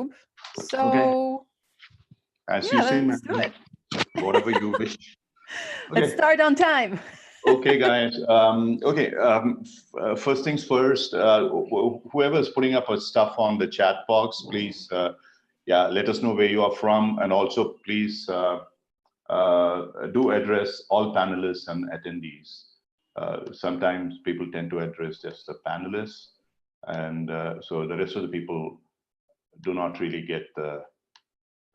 YouTube. So Okay. As you say, let's do it. Whatever you wish. Okay. Let's start on time. Okay, guys. First things first. Whoever is putting up stuff on the chat box, please, let us know where you are from, and also please do address all panelists and attendees. Sometimes people tend to address just the panelists, and so the rest of the people do not really get the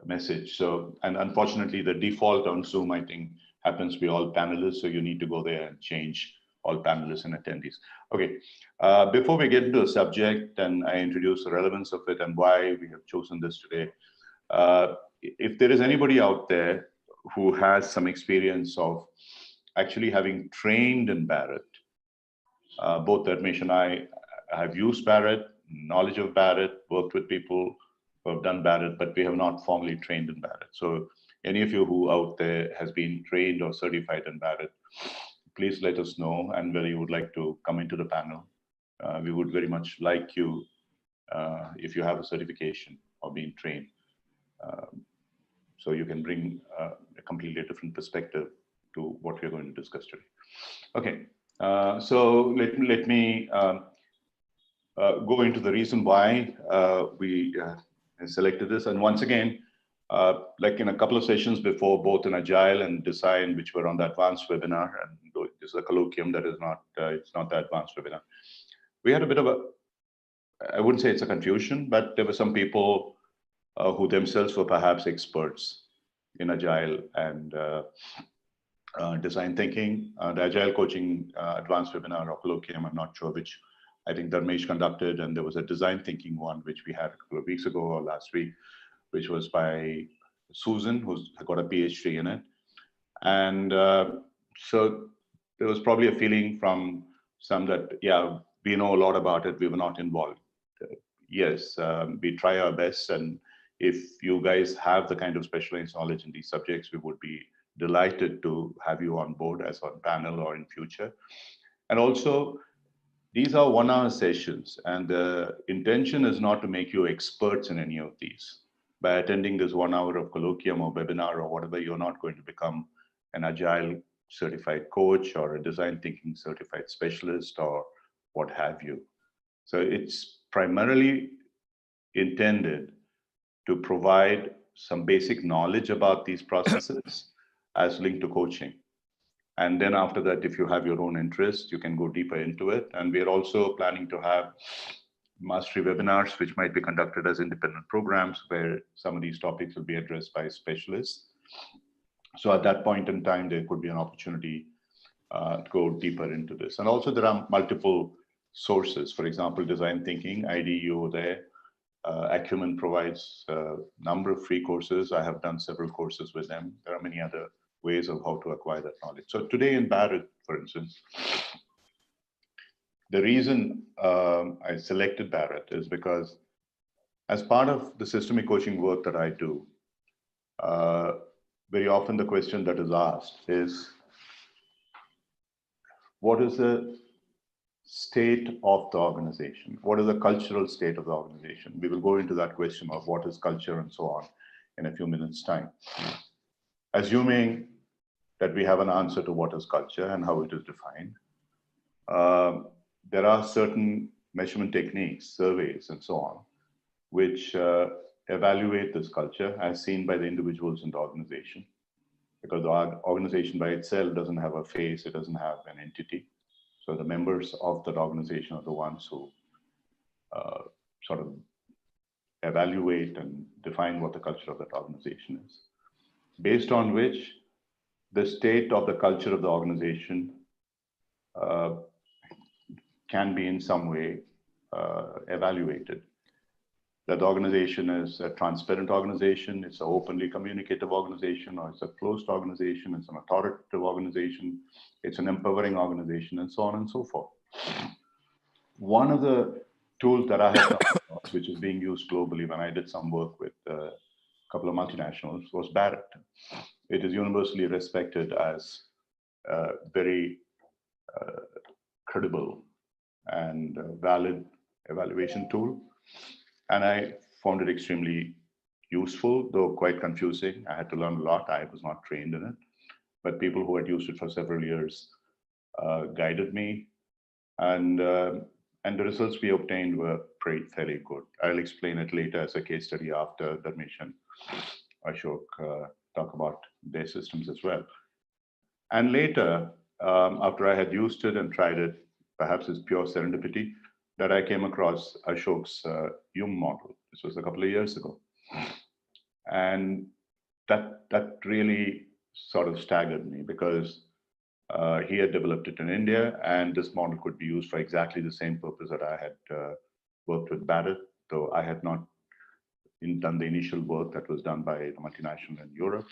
message. So, and unfortunately, the default on Zoom, I think, happens to be all panelists. So you need to go there and change all panelists and attendees. Okay, before we get into the subject and I introduce the relevance of it and why we have chosen this today, if there is anybody out there who has some experience of actually having trained in Barrett, both Dharmesh and I have used Barrett, knowledge of Barrett, worked with people who have done Barrett, but we have not formally trained in Barrett. So any of you who out there has been trained or certified in Barrett, please let us know, and whether you would like to come into the panel. We would very much like you, if you have a certification or being trained, so you can bring a completely different perspective to what we're going to discuss today. Okay, so let me go into the reason why we selected this. And once again, like in a couple of sessions before, both in Agile and Design, which were on the advanced webinar, and this is a colloquium that is not, it's not the advanced webinar. We had a bit of a, I wouldn't say it's a confusion, but there were some people who themselves were perhaps experts in Agile and design thinking. The Agile coaching advanced webinar or colloquium, I'm not sure which, I think Dharmesh conducted, and there was a design thinking one, which we had a couple of weeks ago or last week, which was by Susan, who's got a PhD in it. And so there was probably a feeling from some that, yeah, we know a lot about it, we were not involved. Yes, we try our best, and if you guys have the kind of specialized knowledge in these subjects, we would be delighted to have you on board as on panel or in future. And also, these are 1 hour sessions, and the intention is not to make you experts in any of these. By attending this 1 hour of colloquium or webinar or whatever, you're not going to become an Agile certified coach or a design thinking certified specialist or what have you. So it's primarily intended to provide some basic knowledge about these processes as linked to coaching. And then after that, if you have your own interest, you can go deeper into it. And we are also planning to have mastery webinars, which might be conducted as independent programs, where some of these topics will be addressed by specialists. So at that point in time, there could be an opportunity to go deeper into this. And also there are multiple sources. For example, design thinking, IDEO there. Acumen provides a number of free courses. I have done several courses with them. There are many other ways of how to acquire that knowledge. So today in Barrett, for instance, the reason I selected Barrett is because as part of the systemic coaching work that I do, very often the question that is asked is, what is the state of the organization? What is the cultural state of the organization? We will go into that question of what is culture and so on in a few minutes' time. Assuming that we have an answer to what is culture and how it is defined, there are certain measurement techniques, surveys, and so on, which evaluate this culture as seen by the individuals in the organization. Because the organization by itself doesn't have a face, it doesn't have an entity. So the members of that organization are the ones who sort of evaluate and define what the culture of that organization is. Based on which the state of the culture of the organization can be in some way evaluated. That the organization is a transparent organization, it's an openly communicative organization, or it's a closed organization, it's an authoritative organization, it's an empowering organization, and so on and so forth. One of the tools that I have come across, which is being used globally when I did some work with a couple of multinationals, was Barrett. It is universally respected as a very credible and valid evaluation tool. And I found it extremely useful, though quite confusing. I had to learn a lot. I was not trained in it, but people who had used it for several years guided me, and uh, and the results we obtained were pretty fairly good. I'll explain it later as a case study after Dharmesh and Ashok talk about their systems as well. And later, after I had used it and tried it, perhaps it's pure serendipity, that I came across Ashok's Hume model. This was a couple of years ago. And that really sort of staggered me because he had developed it in India, and this model could be used for exactly the same purpose that I had worked with Barrett, though I had not done the initial work that was done by the multinational in Europe.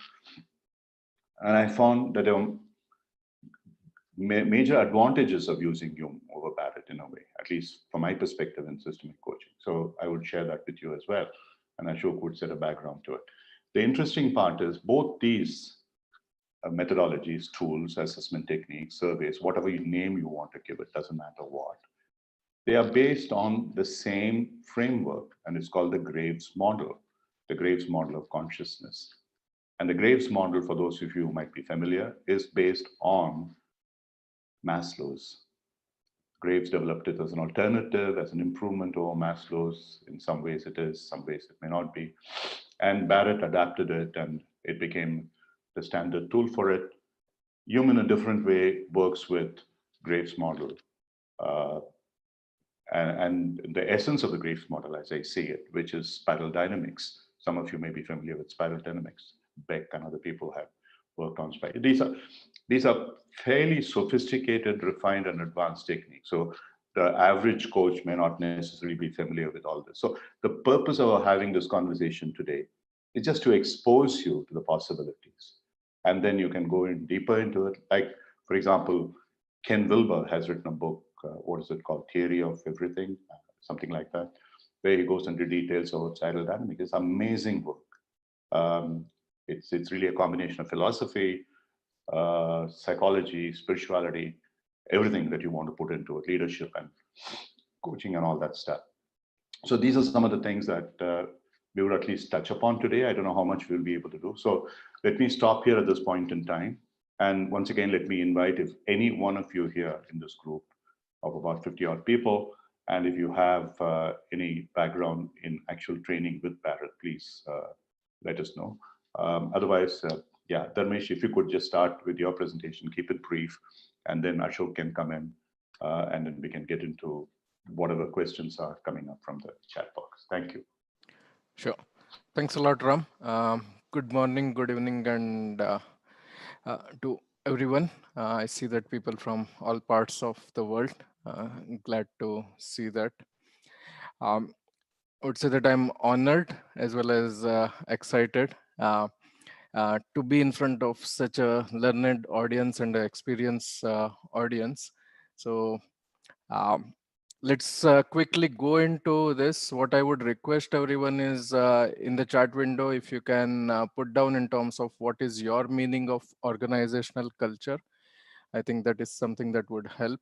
And I found that there were major advantages of using Hume over Barrett in a way, at least from my perspective in systemic coaching. So I would share that with you as well. And Ashok would set a background to it. The interesting part is both these methodologies, tools, assessment techniques, surveys, whatever you name you want to give it, doesn't matter what. They are based on the same framework, and it's called the Graves model, the Graves model of consciousness. And the Graves model, for those of you who might be familiar, is based on Maslow's. Graves developed it as an alternative, as an improvement over Maslow's. In some ways it is, some ways it may not be. And Barrett adapted it, and it became the standard tool for it. Hume, in a different way, works with Graves' model. Uh, and the essence of the Graves model, as I see it, which is spiral dynamics. Some of you may be familiar with spiral dynamics. Beck and other people have worked on spiral. These are fairly sophisticated, refined, and advanced techniques. So the average coach may not necessarily be familiar with all this. So the purpose of having this conversation today is just to expose you to the possibilities. And then you can go in deeper into it. Like, for example, Ken Wilber has written a book, what is it called? Theory of Everything, something like that, where he goes into details about spiral dynamics. It's amazing work. It's really a combination of philosophy, psychology, spirituality, everything that you want to put into it, leadership and coaching and all that stuff. So these are some of the things that we would at least touch upon today. I don't know how much we'll be able to do. So let me stop here at this point in time. And once again, let me invite if any one of you here in this group of about 50 odd people, and if you have any background in actual training with Barrett, please let us know. Otherwise, yeah, Dharmesh, if you could just start with your presentation, keep it brief, and then Ashok can come in, and then we can get into whatever questions are coming up from the chat box. Thank you. Sure. Thanks a lot, Ram. Good morning, good evening, and to everyone. I see that people from all parts of the world. Glad to see that. Um, I would say that I'm honored as well as excited to be in front of such a learned audience and an experienced audience. So um, let's quickly go into this. What I would request everyone is in the chat window, if you can put down in terms of what is your meaning of organizational culture. I think that is something that would help.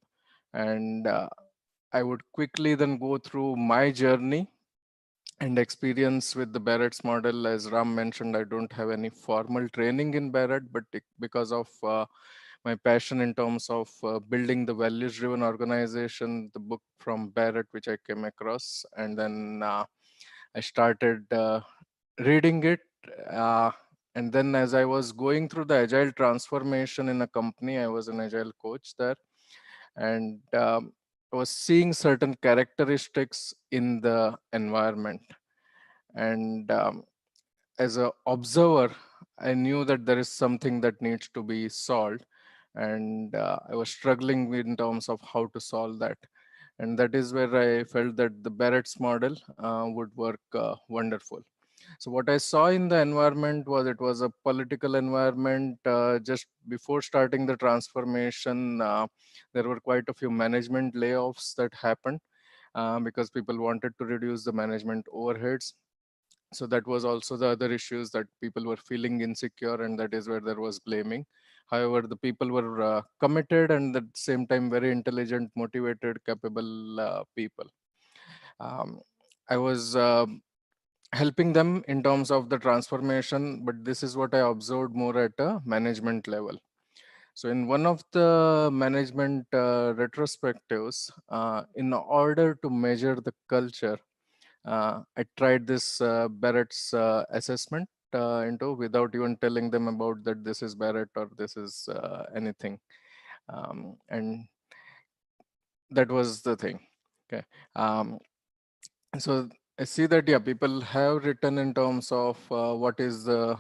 And I would quickly then go through my journey and experience with the Barrett's model. As Ram mentioned, I don't have any formal training in Barrett, but because of my passion in terms of building the values-driven organization, the book from Barrett, which I came across, and then I started reading it. Uh, and then as I was going through the agile transformation in a company, I was an agile coach there. And I was seeing certain characteristics in the environment. And as an observer, I knew that there is something that needs to be solved. And I was struggling in terms of how to solve that. And that is where I felt that the Barrett's model would work wonderful. So what I saw in the environment was it was a political environment. Just before starting the transformation, there were quite a few management layoffs that happened because people wanted to reduce the management overheads. So that was also the other issues that people were feeling insecure, and that is where there was blaming. However, the people were committed and at the same time very intelligent, motivated, capable people. um, I was helping them in terms of the transformation, but this is what I observed more at a management level. So in one of the management retrospectives, in order to measure the culture, I tried this Barrett's assessment into without even telling them about that this is Barrett or this is anything. And that was the thing. Okay. Um, so I see that, yeah, people have written in terms of what is the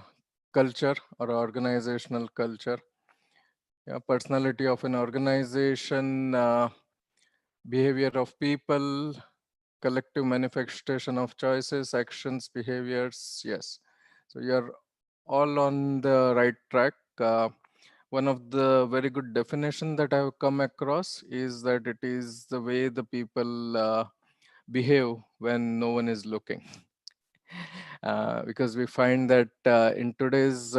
culture or organizational culture. Yeah, personality of an organization, behavior of people, collective manifestation of choices, actions, behaviors. Yes. So you're all on the right track. One of the very good definition that I've come across is that it is the way the people behave when no one is looking. Because we find that in today's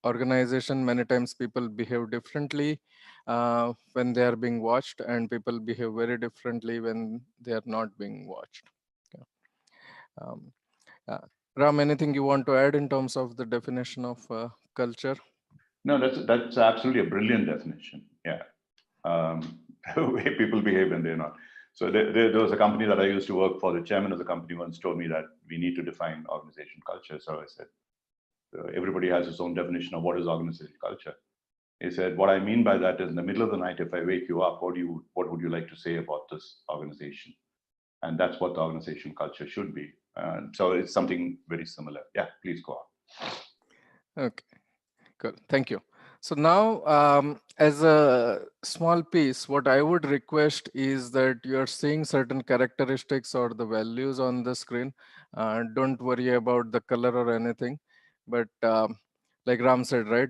organization, many times people behave differently when they are being watched, and people behave very differently when they are not being watched. Okay. Um, uh, Ram, anything you want to add in terms of the definition of culture? No, that's absolutely a brilliant definition. Yeah, the way people behave when they're not. So there was a company that I used to work for. The chairman of the company once told me that we need to define organization culture. So I said, everybody has his own definition of what is organization culture. He said, what I mean by that is in the middle of the night, if I wake you up, what would you like to say about this organization? And that's what the organization culture should be. So it's something very similar. Yeah, please go on. Okay. Cool. Thank you. So now, as a small piece, what I would request is that you're seeing certain characteristics or the values on the screen. Don't worry about the color or anything. But like Ram said, right?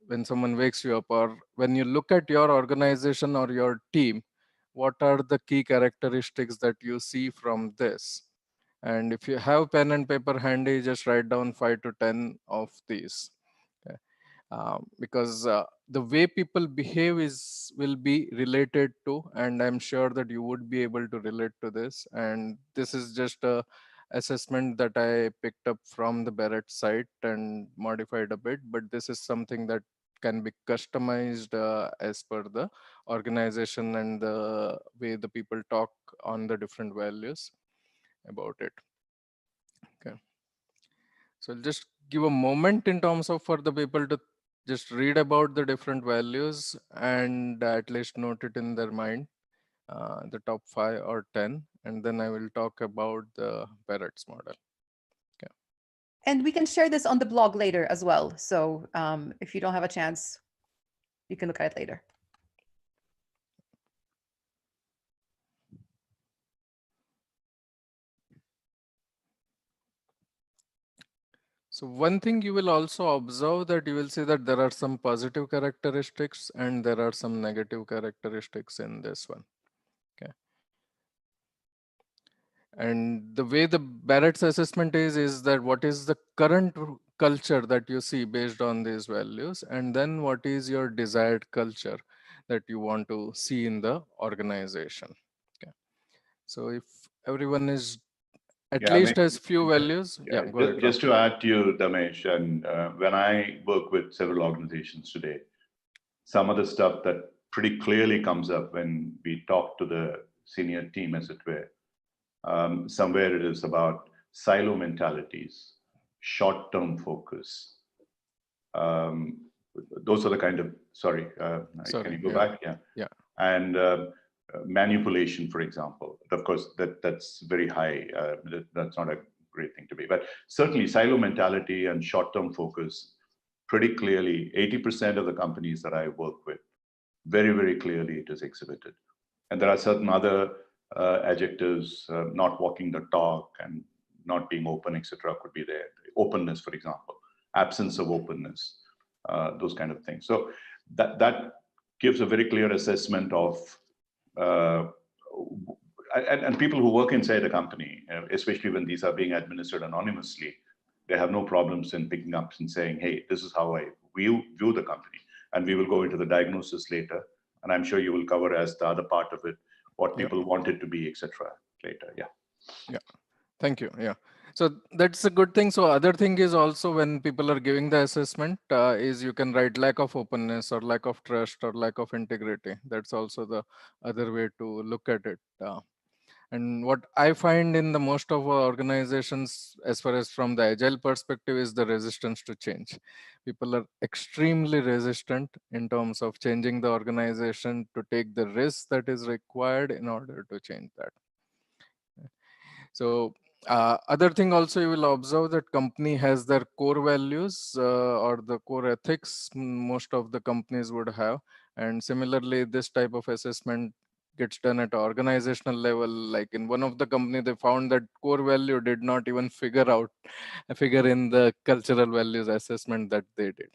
When someone wakes you up or when you look at your organization or your team, what are the key characteristics that you see from this? And if you have pen and paper handy, just write down 5 to 10 of these. Okay. Because the way people behave is will be related to, and I'm sure that you would be able to relate to this. And this is just a assessment that I picked up from the Barrett site and modified a bit, but this is something that can be customized as per the organization and the way the people talk on the different values about it. Okay. So I'll just give a moment in terms of for the people to just read about the different values and at least note it in their mind, the top 5 or 10, and then I will talk about the Barrett's model. Okay. And we can share this on the blog later as well. So if you don't have a chance, you can look at it later. So one thing you will also observe that you will see that there are some positive characteristics and there are some negative characteristics in this one. Okay. And the way the Barrett's assessment is that what is the current culture that you see based on these values, and then what is your desired culture that you want to see in the organization. Okay. So if everyone is at Yeah, I mean, least has few values, yeah, yeah, go ahead, Ram. just to add to you, Damesh, and when I work with several organizations today, some of the stuff that pretty clearly comes up when we talk to the senior team, as it were, somewhere it is about silo mentalities, short-term focus. Um, those are the kind of, sorry, can Sorry, you go yeah, back? Yeah. yeah, And manipulation, for example. Of course, that's very high. That's not a great thing to be. But certainly, silo mentality and short-term focus, pretty clearly, 80% of the companies that I work with, very, very clearly it is exhibited. And there are certain other adjectives, not walking the talk and not being open, etc., could be there. Openness, for example, absence of openness, those kind of things. So that gives a very clear assessment of uh, and people who work inside a company, especially when these are being administered anonymously, they have no problems in picking up and saying, hey, this is how I view the company. And we will go into the diagnosis later. And I'm sure you will cover as the other part of it, what yeah, people want it to be, etc. later. Yeah. yeah. Thank you. Yeah. So that's a good thing. So other thing is also when people are giving the assessment is you can write lack of openness or lack of trust or lack of integrity. That's also the other way to look at it. And what I find in the most of our organizations, as far as from the agile perspective, is the resistance to change. People are extremely resistant in terms of changing the organization to take the risk that is required in order to change that. So other thing also you will observe that company has their core values or the core ethics most of the companies would have. And similarly, this type of assessment gets done at organizational level. Like in one of the company, they found that core value did not even figure in the cultural values assessment that they did.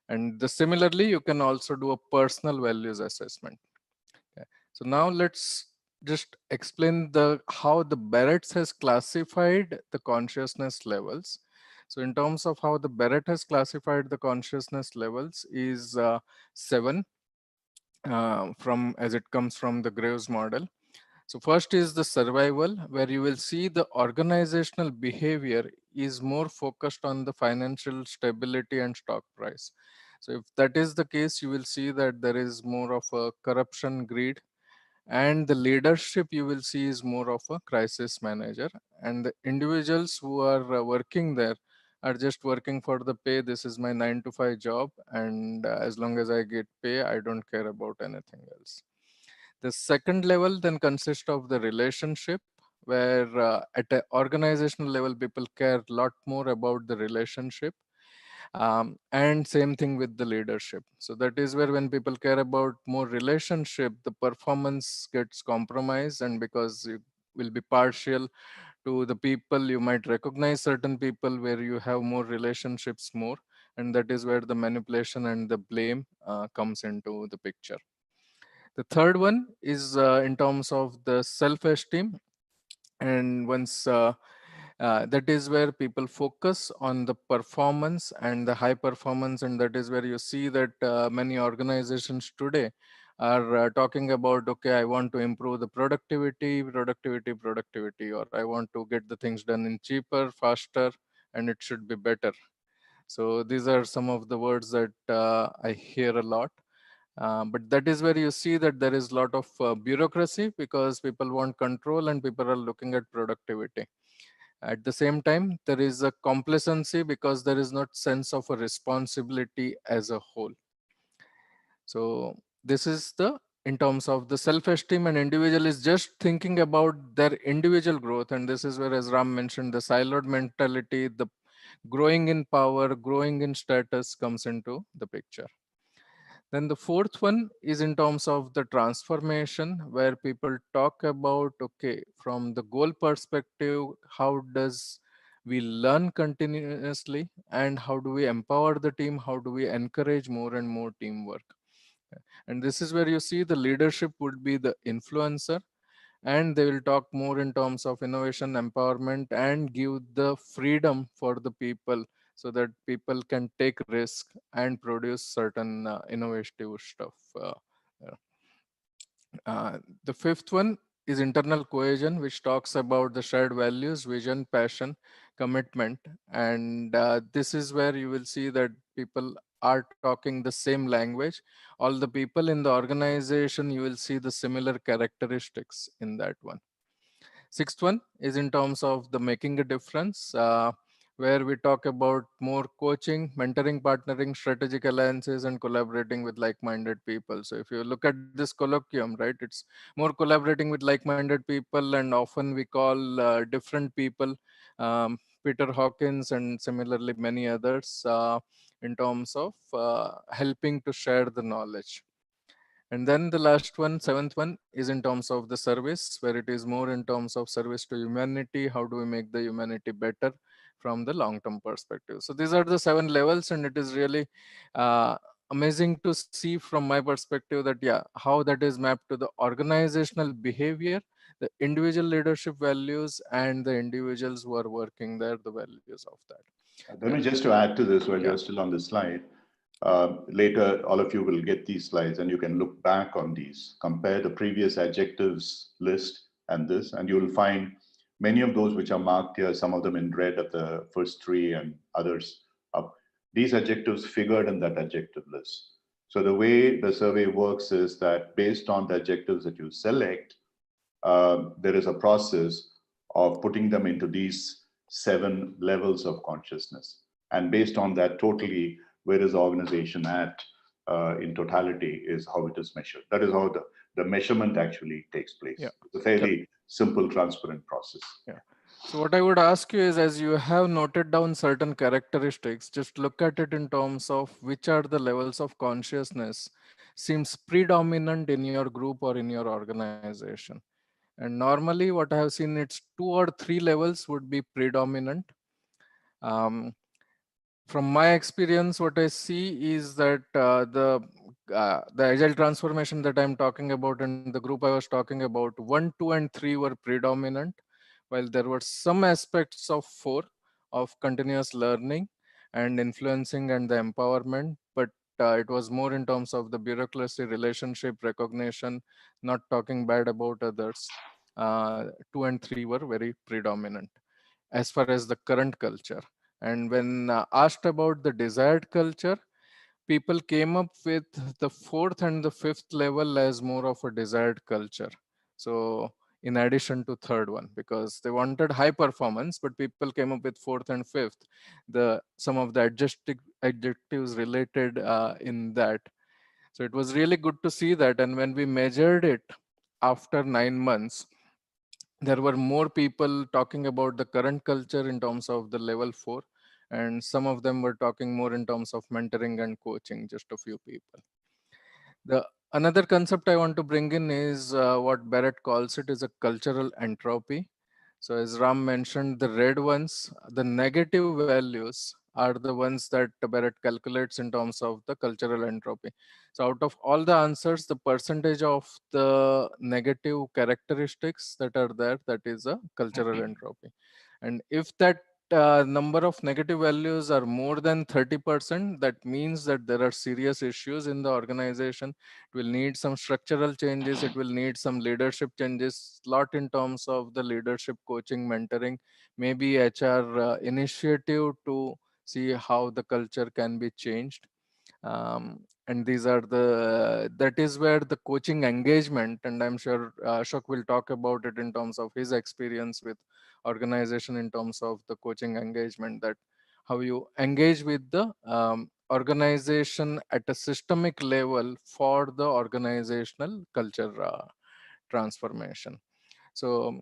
And similarly, you can also do a personal values assessment. Okay. So now let's just explain the how the Barrett has classified the consciousness levels. So in terms of how the Barrett has classified the consciousness levels is 7 from as it comes from the Graves model. So first is the survival, where you will see the organizational behavior is more focused on the financial stability and stock price. So if that is the case, you will see that there is more of a corruption, greed, and the leadership you will see is more of a crisis manager, and the individuals who are working there are just working for the pay. This is my 9 to 5 job, and as long as I get pay, I don't care about anything else. The second level then consists of the relationship, where at an organizational level people care a lot more about the relationship, and same thing with the leadership. So that is where when people care about more relationship, the performance gets compromised, and because you will be partial to the people, you might recognize certain people where you have more relationships more, and that is where the manipulation and the blame comes into the picture. The third one is in terms of the self-esteem, and once that is where people focus on the performance and the high performance, and that is where you see that many organizations today are talking about, okay, I want to improve the productivity, or I want to get the things done in cheaper, faster, and it should be better. So these are some of the words that I hear a lot. But that is where you see that there is a lot of bureaucracy, because people want control and people are looking at productivity. At the same time, there is a complacency because there is not sense of a responsibility as a whole. So this is the in terms of the self-esteem, and individual is just thinking about their individual growth. And this is where, as Ram mentioned, the siloed mentality, the growing in power, growing in status comes into the picture. Then the fourth one is in terms of the transformation, where people talk about, okay, from the goal perspective, how does we learn continuously, and how do we empower the team? How do we encourage more and more teamwork? And this is where you see the leadership would be the influencer, and they will talk more in terms of innovation, empowerment, and give the freedom for the people so that people can take risk and produce certain innovative stuff. Uh, the fifth one is internal cohesion, which talks about the shared values, vision, passion, commitment. And this is where you will see that people are talking the same language. All the people in the organization, you will see the similar characteristics in that one. Sixth one is in terms of the making a difference, where we talk about more coaching, mentoring, partnering, strategic alliances, and collaborating with like-minded people. So if you look at this colloquium, right, it's more collaborating with like-minded people, and often we call different people, Peter Hawkins and similarly many others, in terms of helping to share the knowledge. And then the last one, seventh one, is in terms of the service, where it is more in terms of service to humanity. How do we make the humanity better from the long-term perspective? So these are the 7 levels, and it is really amazing to see from my perspective that, yeah, how that is mapped to the organizational behavior, the individual leadership values, and the individuals who are working there, the values of that. Then just to add to this, while Yeah. you're still on the slide, later all of you will get these slides and you can look back on these, compare the previous adjectives list and this, and you'll find Many of those which are marked here, some of them in red at the first three and others up, these adjectives figured in that adjective list. So the way the survey works is that based on the adjectives that you select, there is a process of putting them into these 7 levels of consciousness. And based on that, totally, where is the organization at in totality is how it is measured. That is how the measurement actually takes place. Yeah. It's a fairly simple, transparent process. Yeah. So what I would ask you is, as you have noted down certain characteristics, just look at it in terms of which are the levels of consciousness seems predominant in your group or in your organization. And normally what I have seen, it's 2 or 3 levels would be predominant. Um, from my experience, what I see is that the agile transformation that I'm talking about and the group I was talking about, 1, 2, and 3 were predominant, while there were some aspects of 4 of continuous learning and influencing and the empowerment, but it was more in terms of the bureaucracy, relationship, recognition, not talking bad about others. 2 and 3 were very predominant as far as the current culture. And when asked about the desired culture, people came up with the 4th and the 5th level as more of a desired culture. So in addition to 3rd one, because they wanted high performance, but people came up with 4th and 5th, some of the adjectives related in that. So it was really good to see that. And when we measured it after 9 months, there were more people talking about the current culture in terms of the level 4, and some of them were talking more in terms of mentoring and coaching, just a few people. The another concept I want to bring in is what Barrett calls it is a cultural entropy. So as Ram mentioned, the red ones, the negative values are the ones that Barrett calculates in terms of the cultural entropy. So out of all the answers, the percentage of the negative characteristics that are there, that is a cultural entropy. And if that number of negative values are more than 30%, that means that there are serious issues in the organization. It will need some structural changes. It will need some leadership changes, lot in terms of the leadership, coaching, mentoring, maybe HR initiative to see how the culture can be changed. And these are that is where the coaching engagement, and I'm sure Ashok will talk about it in terms of his experience with organization in terms of the coaching engagement, that how you engage with the organization at a systemic level for the organizational culture transformation. So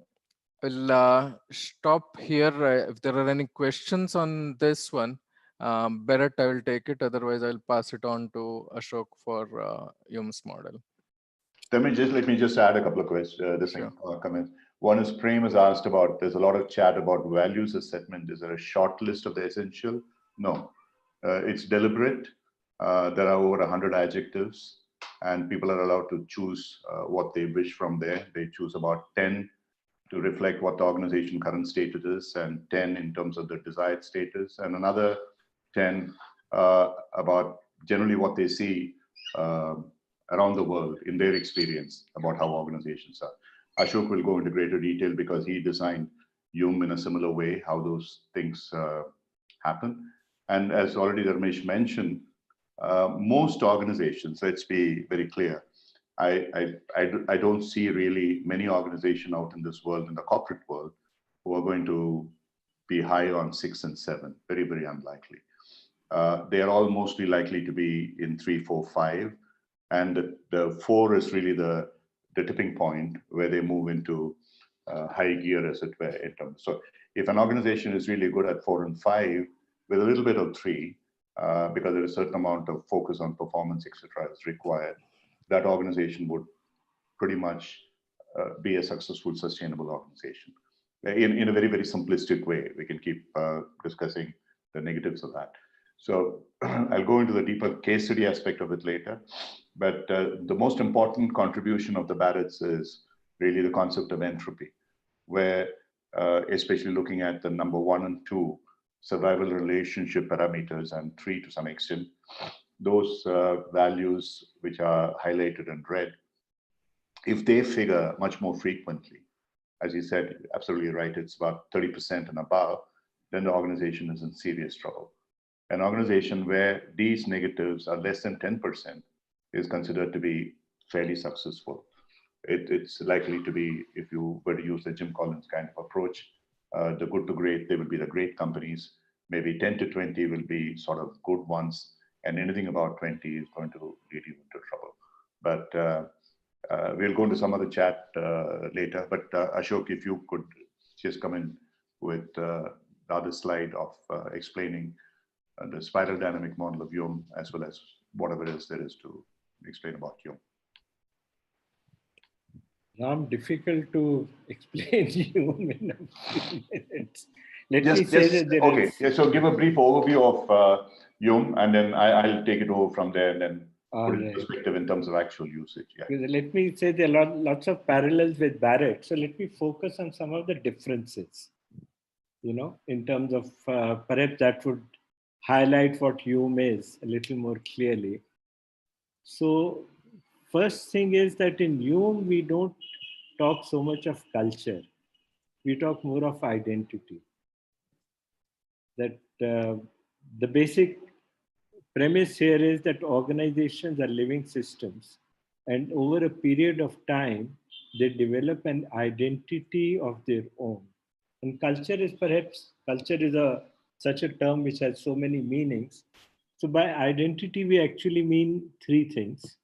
we'll stop here. If there are any questions on this one, Barrett, I will take it. Otherwise, I'll pass it on to Ashok for Hume's model. Let me just add a couple of Sure. comments. One is Prem has asked about, there's a lot of chat about values assessment. Is there a short list of the essential? No, it's deliberate. There are over 100 adjectives and people are allowed to choose what they wish from there. They choose about 10 to reflect what the organization current status is, and 10 in terms of the desired status, and another 10 about generally what they see around the world in their experience about how organizations are. Ashok will go into greater detail because he designed Hume in a similar way, how those things happen. And as already Dharmesh mentioned, most organizations, let's be very clear, I don't see really many organizations out in this world, in the corporate world, who are going to be high on 6 and 7. Very, very unlikely. They are all mostly likely to be in 3, 4, 5. And the 4 is really the tipping point where they move into high gear, as it were, in terms. So if an organization is really good at 4 and 5, with a little bit of 3, because there is a certain amount of focus on performance, etc., is required, that organization would pretty much be a successful, sustainable organization. In a very, very simplistic way, we can keep discussing the negatives of that. So I'll go into the deeper case study aspect of it later. But the most important contribution of the Barretts is really the concept of entropy, where especially looking at the number 1 and 2, survival relationship parameters, and 3 to some extent, those values which are highlighted in red, if they figure much more frequently, as you said, absolutely right, it's about 30% and above, then the organization is in serious trouble. An organization where these negatives are less than 10% is considered to be fairly successful. It's likely to be, if you were to use the Jim Collins kind of approach, the good to great, they will be the great companies. Maybe 10 to 20 will be sort of good ones, and anything about 20 is going to lead you into trouble. But we'll go into some other chat later. But Ashok, if you could just come in with the other slide of explaining the spiral dynamic model of Hume, as well as whatever else there is to explain about Hume. Difficult to explain Hume in a few minutes. Let me say that there okay. is... Yeah, so give a brief overview of Hume, and then I'll take it over from there, and then put it in perspective in terms of actual usage. Yeah. Let me say there are lots of parallels with Barrett. So let me focus on some of the differences, in terms of perhaps that would highlight what Hume is a little more clearly. So first thing is that in Hume, we don't talk so much of culture. We talk more of identity. That the basic premise here is that organizations are living systems, and over a period of time, they develop an identity of their own. And culture is such a term which has so many meanings. So by identity, we actually mean three things.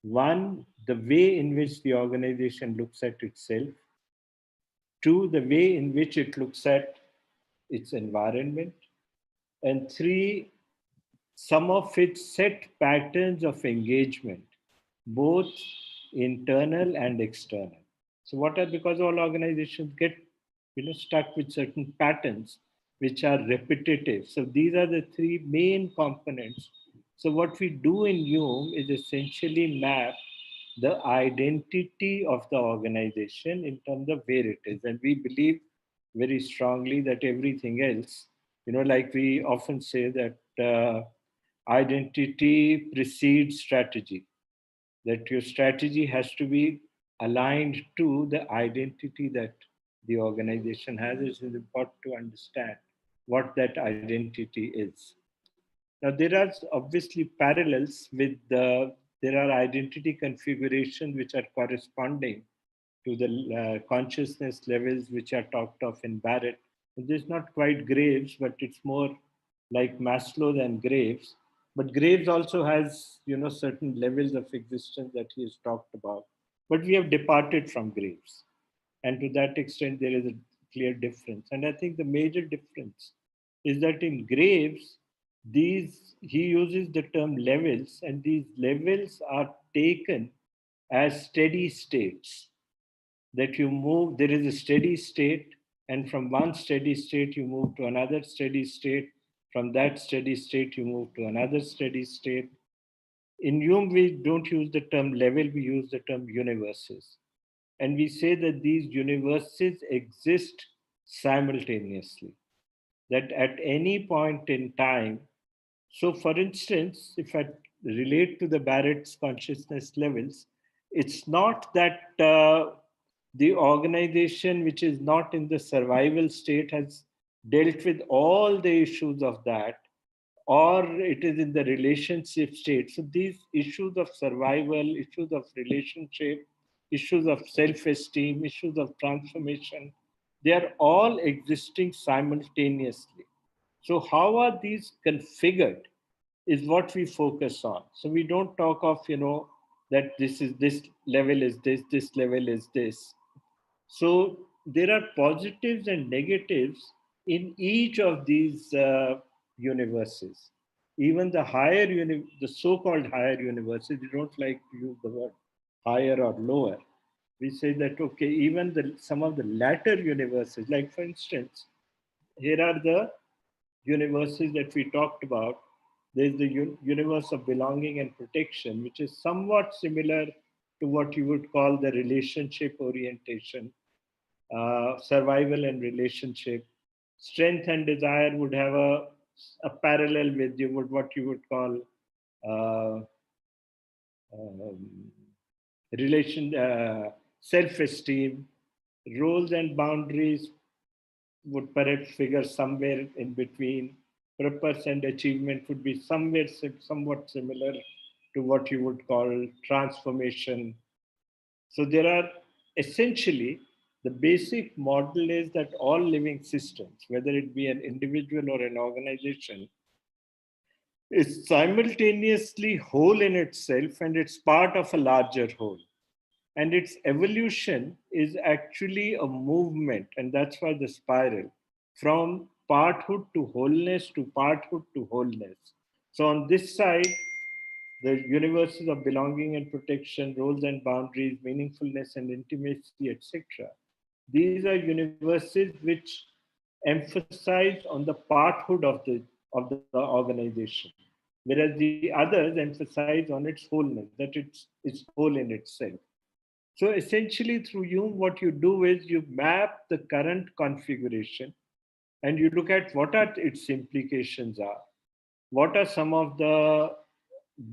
One, the way in which the organization looks at itself. Two, the way in which it looks at its environment. And three, some of its set patterns of engagement, both internal and external. So because all organizations get stuck with certain patterns which are repetitive. So these are the three main components. So what we do in Hume is essentially map the identity of the organization in terms of where it is. And we believe very strongly that everything else, like we often say that identity precedes strategy, that your strategy has to be aligned to the identity that the organization has. It is important to understand what that identity is. Now, there are obviously parallels with there are identity configurations which are corresponding to the consciousness levels which are talked of in Barrett. This is not quite Graves, but it's more like Maslow than Graves. But Graves also has, certain levels of existence that he has talked about. But we have departed from Graves. And to that extent, there is a clear difference. And I think the major difference is that in Graves, he uses the term levels, and these levels are taken as steady states. That you move, there is a steady state, and from one steady state, you move to another steady state. From that steady state, you move to another steady state. In Hume, we don't use the term level, we use the term universes. And we say that these universes exist simultaneously. That at any point in time, so for instance, if I relate to the Barrett's consciousness levels, it's not that the organization which is not in the survival state has dealt with all the issues of that, or it is in the relationship state. So these issues of survival, issues of relationship, issues of self-esteem, issues of transformation, they are all existing simultaneously. So how are these configured is what we focus on. So we don't talk of, that this level is this level is this. So there are positives and negatives in each of these universes. Even the the so-called higher universes, we don't like to use the word higher or lower. We say that, okay, even some of the latter universes, like for instance, here are the universes that we talked about. There's the universe of belonging and protection, which is somewhat similar to what you would call the relationship orientation, survival and relationship. Strength and desire would have a parallel with what you would call uh, um, self-esteem. Roles and boundaries would perhaps figure somewhere in between. Purpose and achievement would be somewhere somewhat similar to what you would call transformation. So there are essentially, the basic model is that all living systems, whether it be an individual or an organization, is simultaneously whole in itself and it's part of a larger whole. And its evolution is actually a movement, and that's why the spiral from parthood to wholeness to parthood to wholeness. So on this side, the universes of belonging and protection, roles and boundaries, meaningfulness and intimacy, etc. These are universes which emphasize on the parthood of the organization, whereas the others emphasize on its wholeness, that it's whole in itself. So essentially, through Hume, what you do is you map the current configuration and you look at what are its implications are. What are some of the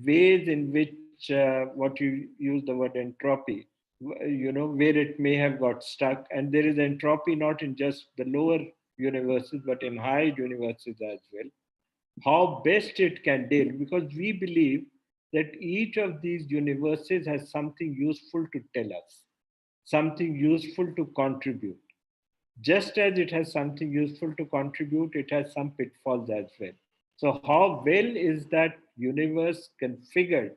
ways in which what you use the word entropy, where it may have got stuck, and there is entropy not in just the lower universes but in high universes as well. How best it can deal, because we believe that each of these universes has something useful to tell us, something useful to contribute. Just as it has something useful to contribute, it has some pitfalls as well. So, how well is that universe configured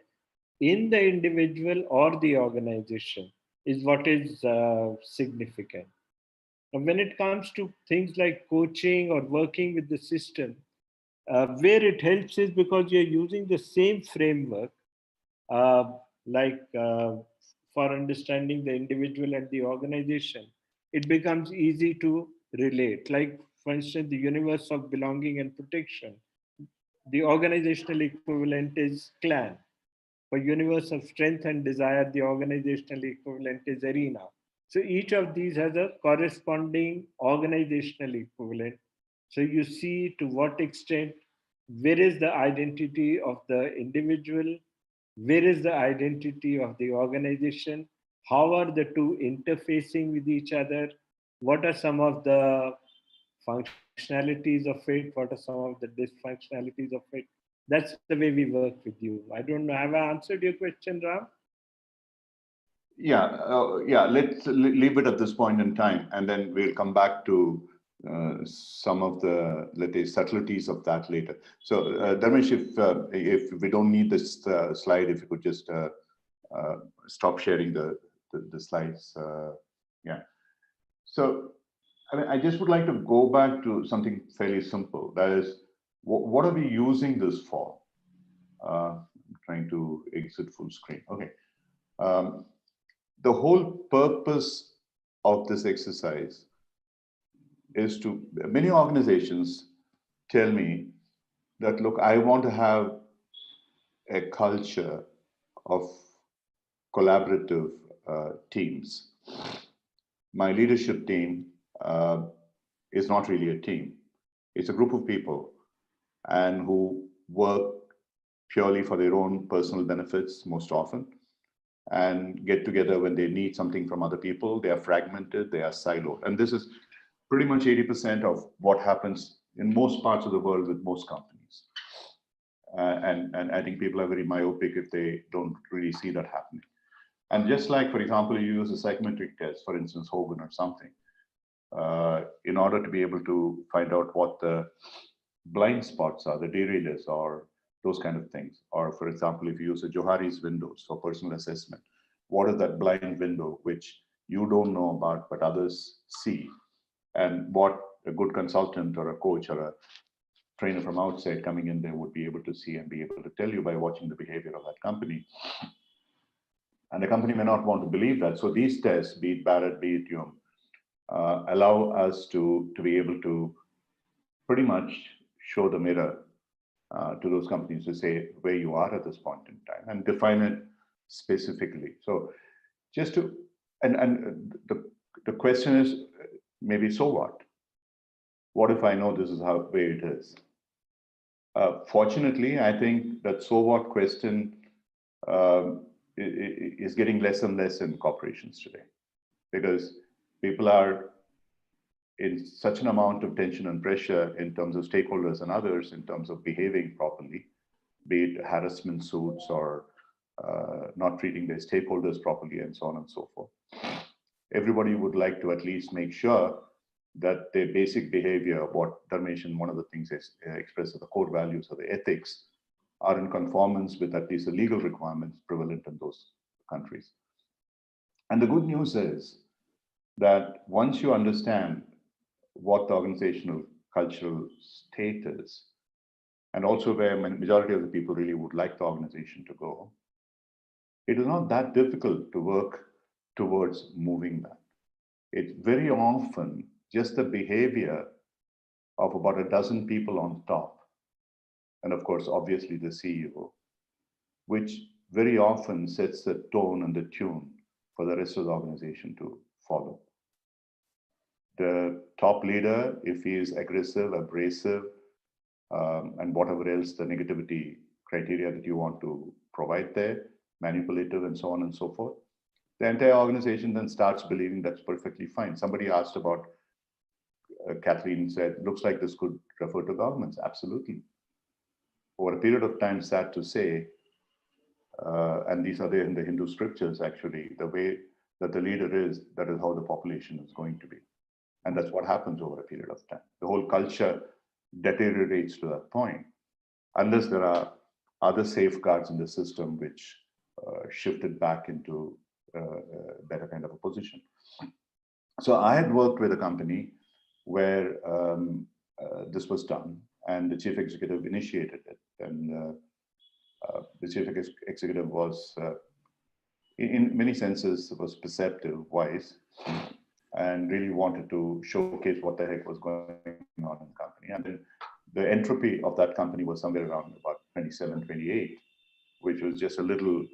in the individual or the organization is what is significant. And when it comes to things like coaching or working with the system, where it helps is because you're using the same framework, uh, like for understanding the individual and the organization, it becomes easy to relate. Like, for instance, the universe of belonging and protection, the organizational equivalent is clan. For universe of strength and desire, the organizational equivalent is arena. So each of these has a corresponding organizational equivalent. So you see to what extent, where is the identity of the individual, where is the identity of the organization, how are the two interfacing with each other, what are some of the functionalities of it, what are some of the dysfunctionalities of it. That's the way we work with you. I don't know, have I answered your question, Ram? Yeah. Let's leave it at this point in time, and then we'll come back to some of the, let's say, subtleties of that later. So, Dharmesh, if we don't need this slide, if you could just stop sharing the slides. Yeah. So, I mean, I just would like to go back to something fairly simple. That is, what are we using this for? I'm trying to exit full screen. Okay. The whole purpose of this exercise is to, many organizations tell me that, look, I want to have a culture of collaborative teams. My leadership team is not really a team. It's a group of people and who work purely for their own personal benefits most often, and get together when they need something from other people. They are fragmented, they are siloed. And this is pretty much 80% of what happens in most parts of the world with most companies. And I think people are very myopic if they don't really see that happening. And just like, for example, you use a psychometric test, for instance, Hogan or something, in order to be able to find out what the blind spots are, the derailers, or those kind of things. Or, for example, if you use a Johari's windows for personal assessment, what is that blind window which you don't know about but others see? And what a good consultant or a coach or a trainer from outside coming in there would be able to see and be able to tell you by watching the behavior of that company. And the company may not want to believe that. So these tests, be it Barrett, be it Hume, allow us to be able to pretty much show the mirror to those companies to say where you are at this point in time and define it specifically. So just to, and the question is maybe, so what? What if I know this is how way it is? Fortunately, I think that so what question is getting less and less in corporations today, because people are in such an amount of tension and pressure in terms of stakeholders and others in terms of behaving properly, be it harassment suits or not treating their stakeholders properly and so on and so forth. Everybody would like to at least make sure that their basic behavior, what Dharmesh and one of the things expressed as the core values or the ethics, are in conformance with at least the legal requirements prevalent in those countries. And the good news is that once you understand what the organizational cultural state is, and also where majority of the people really would like the organization to go, it is not that difficult to work towards moving that. It's very often just the behavior of about a dozen people on top, and of course, obviously the CEO, which very often sets the tone and the tune for the rest of the organization to follow. The top leader, if he is aggressive, abrasive, and whatever else the negativity criteria that you want to provide there, manipulative and so on and so forth, the entire organization then starts believing that's perfectly fine. Somebody asked about, Kathleen said, looks like this could refer to governments. Absolutely. Over a period of time, sad to say, and these are there in the Hindu scriptures actually, the way that the leader is, that is how the population is going to be. And that's what happens over a period of time. The whole culture deteriorates to that point, unless there are other safeguards in the system which shift it back into a better kind of a position. So I had worked with a company where this was done, and the chief executive initiated it. And the chief executive was, in many senses, was perceptive, wise, and really wanted to showcase what the heck was going on in the company. And then the entropy of that company was somewhere around about 27, 28, which was just a little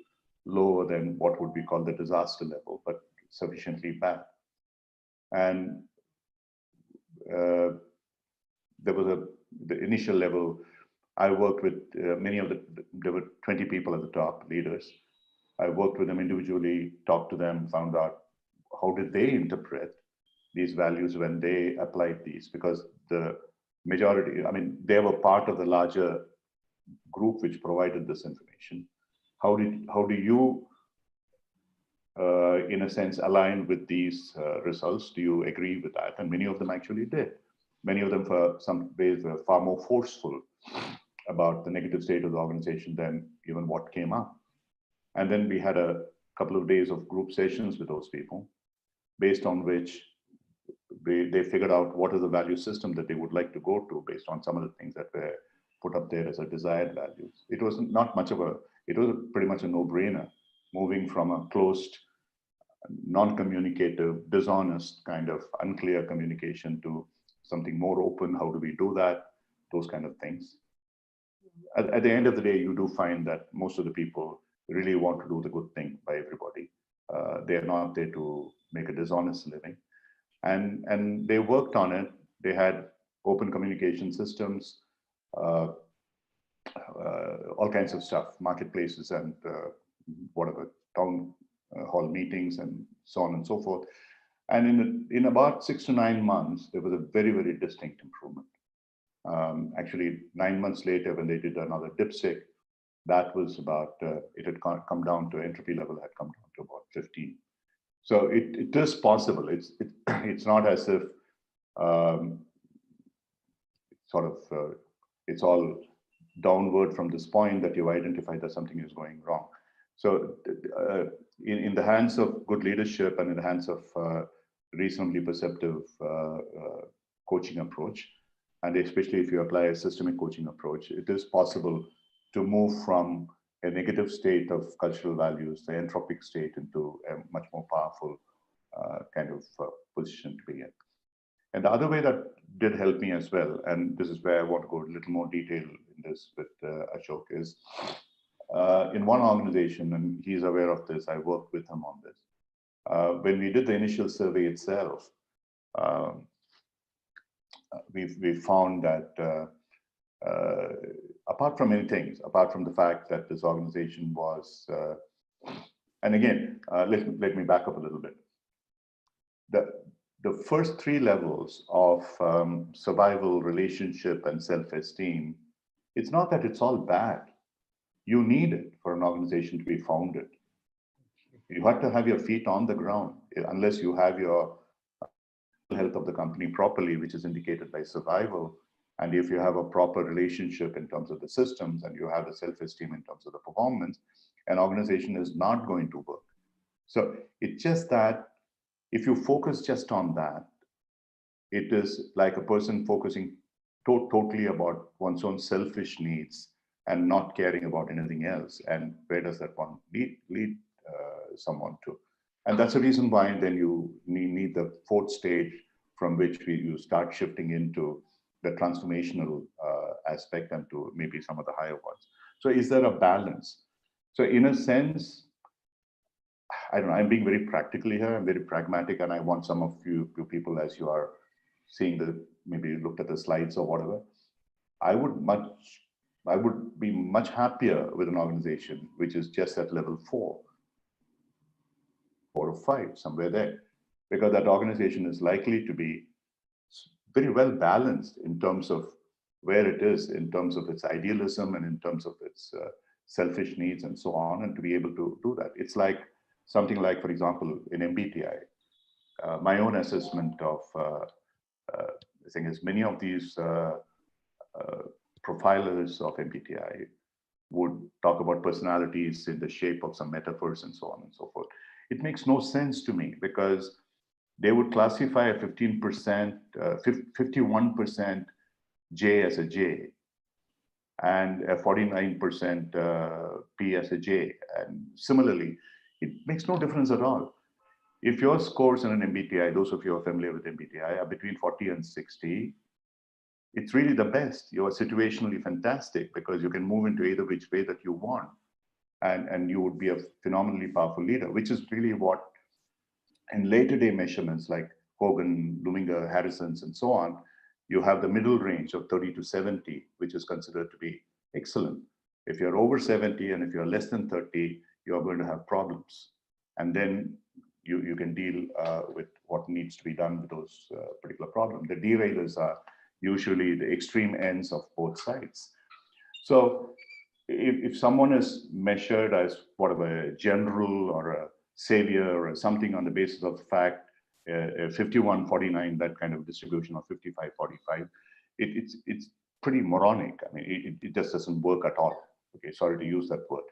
lower than what would be called the disaster level, but sufficiently bad. And there was the initial level. I worked with many of there were 20 people at the top, leaders. I worked with them individually, talked to them, found out how did they interpret these values when they applied these, because the majority, I mean, they were part of the larger group which provided this information. How do you, in a sense, align with these results? Do you agree with that? And many of them actually did. Many of them, for some ways, were far more forceful about the negative state of the organization than even what came up. And then we had a couple of days of group sessions with those people, based on which they figured out what is the value system that they would like to go to based on some of the things that were put up there as a desired values. It was not much of it was pretty much a no-brainer, moving from a closed, non-communicative, dishonest kind of unclear communication to something more open. How do we do that? Those kind of things. At the end of the day, you do find that most of the people really want to do the good thing by everybody. They are not there to make a dishonest living. And they worked on it. They had open communication systems, all kinds of stuff, marketplaces and whatever, town hall meetings and so on and so forth. And in about 6 to 9 months, there was a very, very distinct improvement. Actually, 9 months later, when they did another dipstick, that was about, it had come down to entropy level, had come down to about 15. So it is possible. It's not as if it's all downward from this point that you've identified that something is going wrong. So in the hands of good leadership and in the hands of reasonably perceptive coaching approach, and especially if you apply a systemic coaching approach, it is possible to move from a negative state of cultural values, the entropic state, into a much more powerful kind of position to be in. And the other way that did help me as well, and this is where I want to go a little more detail in this with Ashok, is in one organization, and he's aware of this, I worked with him on this. When we did the initial survey itself, we found that apart from many things, apart from the fact that this organization was, and again, let me back up a little bit. the first three levels of survival, relationship, and self-esteem, it's not that it's all bad. You need it for an organization to be founded. You have to have your feet on the ground. Unless you have your health of the company properly, which is indicated by survival, and if you have a proper relationship in terms of the systems and you have the self-esteem in terms of the performance, an organization is not going to work. So it's just that if you focus just on that, it is like a person focusing totally about one's own selfish needs and not caring about anything else. And where does that one lead someone to? And that's the reason why then you need the fourth stage from which you start shifting into the transformational aspect and to maybe some of the higher ones. So is there a balance? So in a sense, I don't know, I'm being very practical here, I'm very pragmatic, and I want some of you people, as you are seeing maybe looked at the slides or whatever, I would be much happier with an organization which is just at level 4 or 5, somewhere there, because that organization is likely to be very well balanced in terms of where it is, in terms of its idealism and in terms of its selfish needs and so on, and to be able to do that. It's like something like, for example, in MBTI, my own assessment of the thing is many of these profilers of MBTI would talk about personalities in the shape of some metaphors and so on and so forth. It makes no sense to me because they would classify a 15%, 51% J as a J and a 49% P as a J. And similarly, it makes no difference at all. If your scores in an MBTI, those of you who are familiar with MBTI, are between 40 and 60, it's really the best. You're situationally fantastic because you can move into either which way that you want. And you would be a phenomenally powerful leader, which is really what in later day measurements like Hogan, Luminger, Harrison's, and so on, you have the middle range of 30 to 70, which is considered to be excellent. If you're over 70 and if you're less than 30, you're going to have problems. And then you can deal with what needs to be done with those particular problems. The derailers are usually the extreme ends of both sides. So if someone is measured as whatever, a general or a savior or something on the basis of the fact, 51-49, that kind of distribution, or 55-45, it's pretty moronic. I mean, it just doesn't work at all. Okay, sorry to use that word.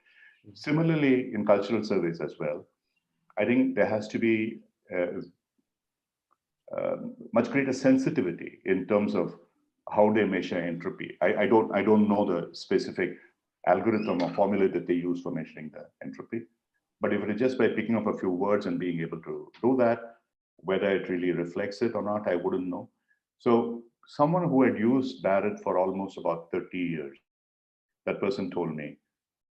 Similarly, in cultural surveys as well, I think there has to be much greater sensitivity in terms of how they measure entropy. I don't know the specific algorithm or formula that they use for measuring the entropy. But if it is just by picking up a few words and being able to do that, whether it really reflects it or not, I wouldn't know. So someone who had used Barrett for almost about 30 years, that person told me,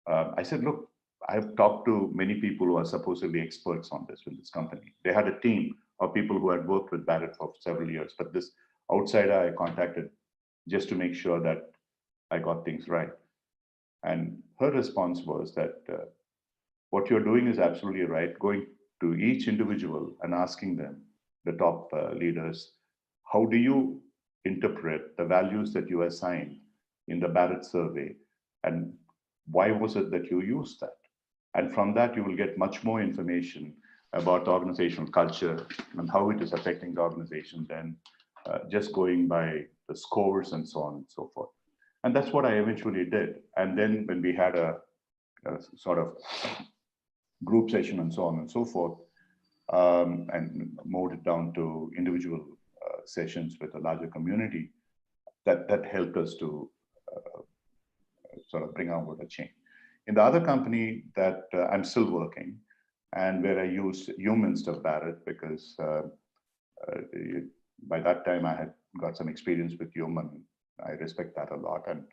I said, look, I've talked to many people who are supposedly experts on this in this company. They had a team of people who had worked with Barrett for several years, but this outsider I contacted just to make sure that I got things right. And her response was that what you're doing is absolutely right. Going to each individual and asking them, the top leaders, how do you interpret the values that you assigned in the Barrett survey? And why was it that you used that? And from that, you will get much more information about the organizational culture and how it is affecting the organization than just going by the scores and so on and so forth. And that's what I eventually did. And then when we had a sort of group session and so on and so forth, and moved it down to individual sessions with a larger community, that helped us to sort of bring out a change. In the other company that I'm still working, and where I use humans of Barrett, because by that time I had got some experience with human. I respect that a lot, and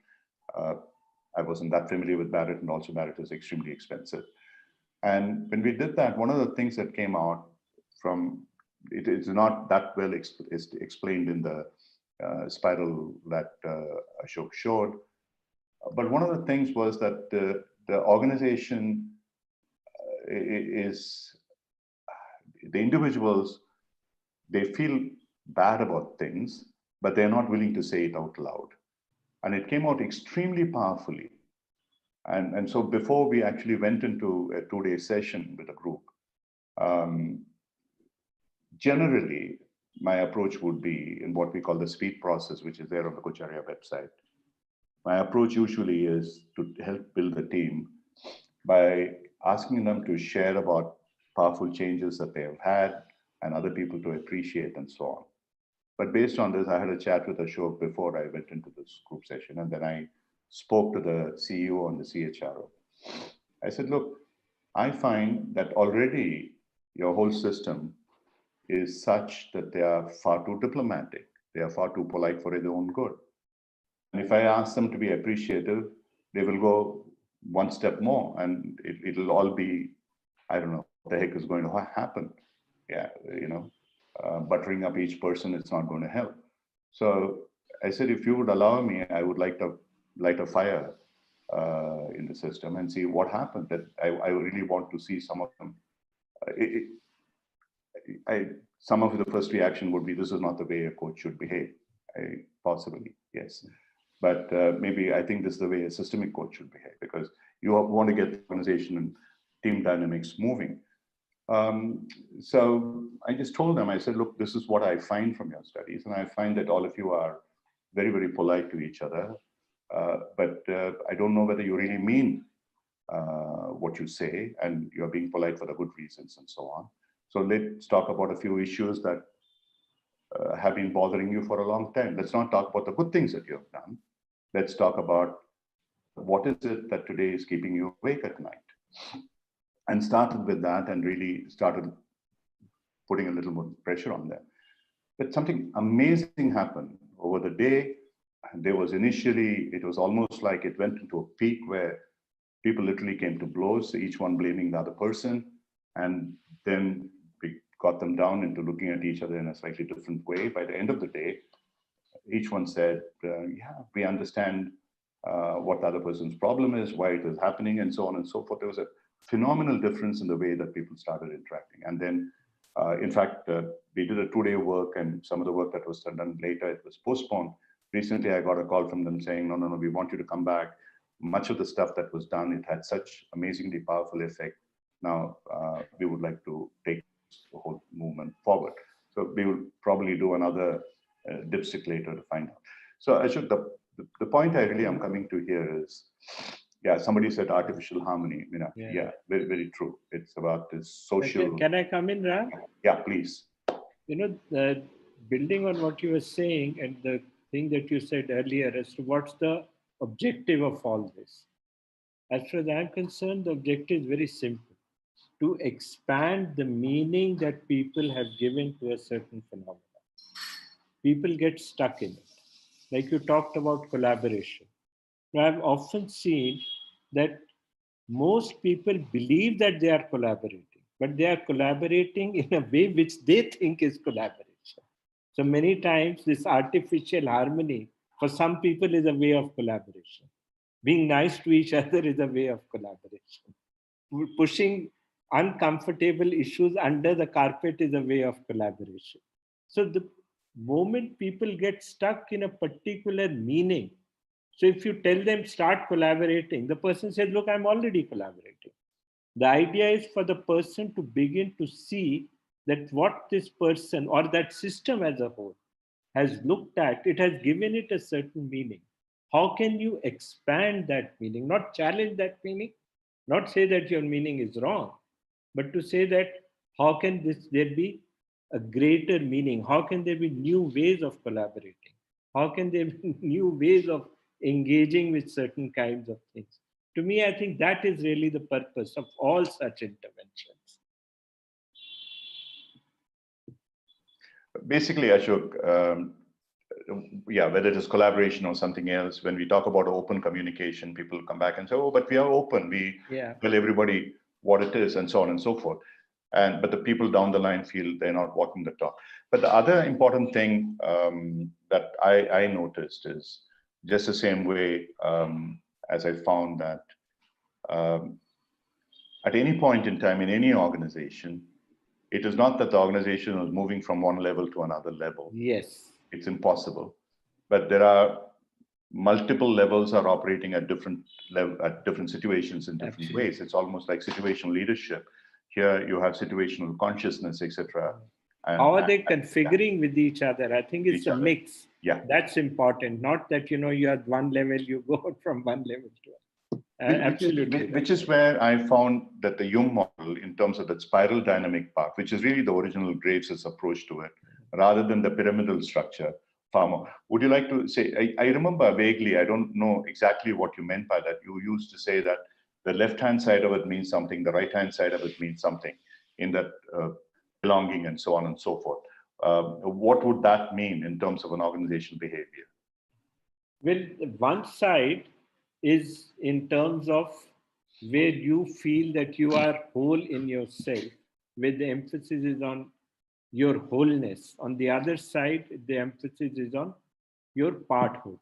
I wasn't that familiar with Barrett, and also Barrett is extremely expensive. And when we did that, one of the things that came out from it is not that well explained in the spiral that Ashok showed. But one of the things was that the organization is the individuals they feel bad about things, but they're not willing to say it out loud. And it came out extremely powerfully. And so before we actually went into a 2-day session with a group, generally, my approach would be in what we call the speed process, which is there on the Coacharya website. My approach usually is to help build the team by asking them to share about powerful changes that they have had and other people to appreciate and so on. But based on this, I had a chat with Ashok before I went into this group session, and then I spoke to the CEO and the CHRO. I said, look, I find that already your whole system is such that they are far too diplomatic. They are far too polite for their own good. And if I ask them to be appreciative, they will go one step more, and it'll all be, I don't know what the heck is going to happen. Yeah, buttering up each person, it's not going to help. So I said, if you would allow me, I would like to light a fire in the system and see what happened. That I really want to see some of them. Some of the first reaction would be, this is not the way a coach should behave. Possibly, yes. But maybe I think this is the way a systemic coach should behave, because you want to get the organization and team dynamics moving. So I just told them, I said, look, this is what I find from your studies. And I find that all of you are very, very polite to each other. But I don't know whether you really mean what you say, and you're being polite for the good reasons and so on. So let's talk about a few issues that have been bothering you for a long time. Let's not talk about the good things that you have done. Let's talk about what is it that today is keeping you awake at night. And started with that and really started putting a little more pressure on them. But something amazing happened over the day. There was initially, it was almost like it went into a peak where people literally came to blows, each one blaming the other person. And then we got them down into looking at each other in a slightly different way. By the end of the day, each one said, yeah, we understand what the other person's problem is, why it is happening, and so on and so forth. There was a phenomenal difference in the way that people started interacting. And then, in fact, we did a 2-day work, and some of the work that was done later, it was postponed. Recently, I got a call from them saying, no, we want you to come back. Much of the stuff that was done, it had such amazingly powerful effect. Now, we would like to take the whole movement forward. So we will probably do another dipstick later to find out. So Ashok, the point I really am coming to here is, yeah, somebody said artificial harmony. Yeah, very, very true. It's about this social. Can I come in, Ram? Yeah, please. Building on what you were saying and the thing that you said earlier as to what's the objective of all this. As far as I'm concerned, the objective is very simple: to expand the meaning that people have given to a certain phenomenon. People get stuck in it. Like you talked about collaboration. Now, I've often seen that most people believe that they are collaborating, but they are collaborating in a way which they think is collaboration. So many times this artificial harmony for some people is a way of collaboration. Being nice to each other is a way of collaboration. Pushing uncomfortable issues under the carpet is a way of collaboration. So the moment people get stuck in a particular meaning, so if you tell them start collaborating, the person says, look, I'm already collaborating. The idea is for the person to begin to see that what this person or that system as a whole has looked at, it has given it a certain meaning. How can you expand that meaning? Not challenge that meaning, not say that your meaning is wrong, but to say that how can there be a greater meaning? How can there be new ways of collaborating? How can there be new ways of engaging with certain kinds of things? To me, I think that is really the purpose of all such interventions. Basically, Ashok, yeah, whether it is collaboration or something else, when we talk about open communication, people come back and say, oh, but we are open. We tell everybody what it is and so on and so forth. But the people down the line feel they're not walking the talk. But the other important thing that I noticed is just the same way as I found that at any point in time in any organization, It is not that the organization is moving from one level to another level. Yes. It's impossible. But there are multiple levels are operating at different situations in different ways. It's almost like situational leadership. Here you have situational consciousness, etc. How are they configuring with each other? I think it's a mix. Yeah, that's important. Not that you at one level, you go from one level to absolutely. Which is where I found that the Jung model, in terms of that spiral dynamic part, which is really the original Graves' approach to it, rather than the pyramidal structure, far more. Would you like to say? I remember vaguely. I don't know exactly what you meant by that. You used to say that the left-hand side of it means something, the right-hand side of it means something, in that belonging and so on and so forth. What would that mean in terms of an organizational behavior? Well, one side is in terms of where you feel that you are whole in yourself, where the emphasis is on your wholeness. On the other side, the emphasis is on your parthood.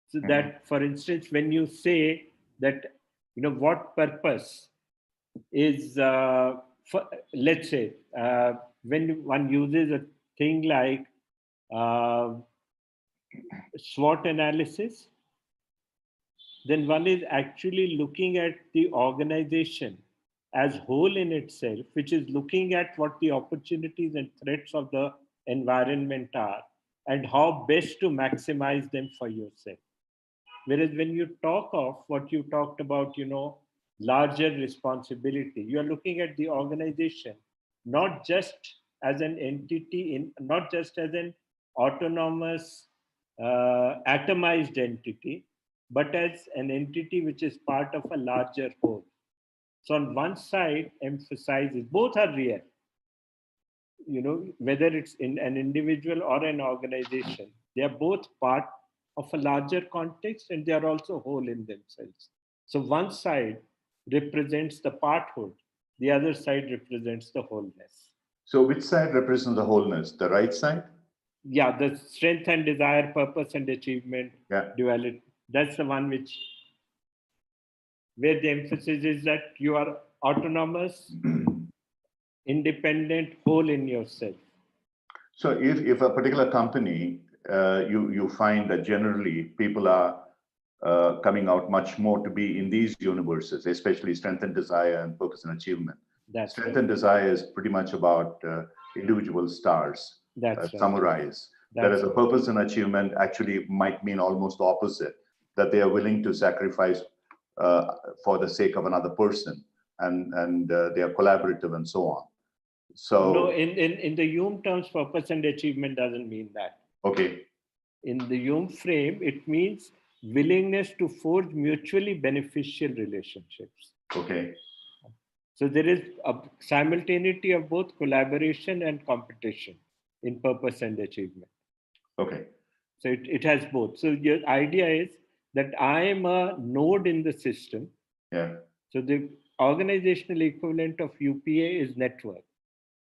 So that, for instance, when you say that, what purpose is, let's say, when one uses a thing like SWOT analysis, then one is actually looking at the organization as whole in itself, which is looking at what the opportunities and threats of the environment are and how best to maximize them for yourself. Whereas when you talk of what you talked about, larger responsibility, you're looking at the organization not just as an entity, not just as an autonomous, atomized entity, but as an entity which is part of a larger whole. So on one side, emphasizes both are real. Whether it's in an individual or an organization, they are both part of a larger context and they are also whole in themselves. So one side represents the parthood, the other side represents the wholeness. So which side represents the wholeness? The right side? Yeah, the strength and desire, purpose and achievement, duality. That's the one where the emphasis is that you are autonomous, independent, whole in yourself. So if a particular company, you find that generally people are coming out much more to be in these universes, especially strength and desire and purpose and achievement. Strength and desire is pretty much about individual stars, summarize. Whereas a purpose and achievement actually might mean almost the opposite, that they are willing to sacrifice for the sake of another person, and they are collaborative and so on. So no, in the Jung terms, purpose and achievement doesn't mean that. Okay. In the Jung frame, it means willingness to forge mutually beneficial relationships. Okay. So there is a simultaneity of both collaboration and competition in purpose and achievement. Okay. So it has both. So the idea is that I am a node in the system. Yeah. So the organizational equivalent of UPA is network,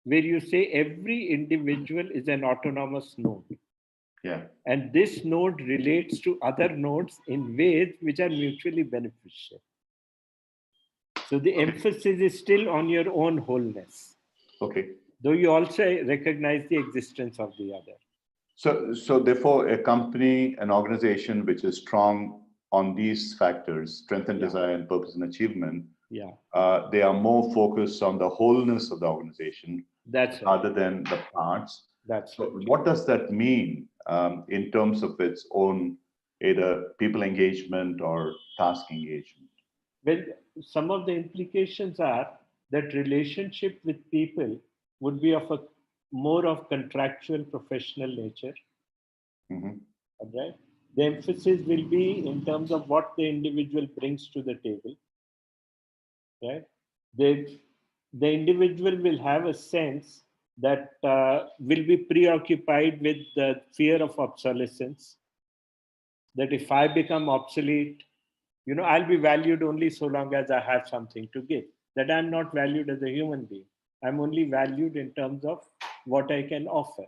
where you say every individual is an autonomous node. Yeah. And this node relates to other nodes in ways which are mutually beneficial. So the emphasis is still on your own wholeness. Okay. Though you also recognize the existence of the other. So therefore, a company, an organization which is strong on these factors, strength and desire and purpose and achievement, they are more focused on the wholeness of the organization rather than the parts. So what does that mean in terms of its own either people engagement or task engagement? Well, some of the implications are that relationship with people would be of a more of contractual professional nature. Right? The emphasis will be in terms of what the individual brings to the table. Right? The individual will have a sense that will be preoccupied with the fear of obsolescence. That if I become obsolete, I'll be valued only so long as I have something to give. That I'm not valued as a human being. I'm only valued in terms of what I can offer.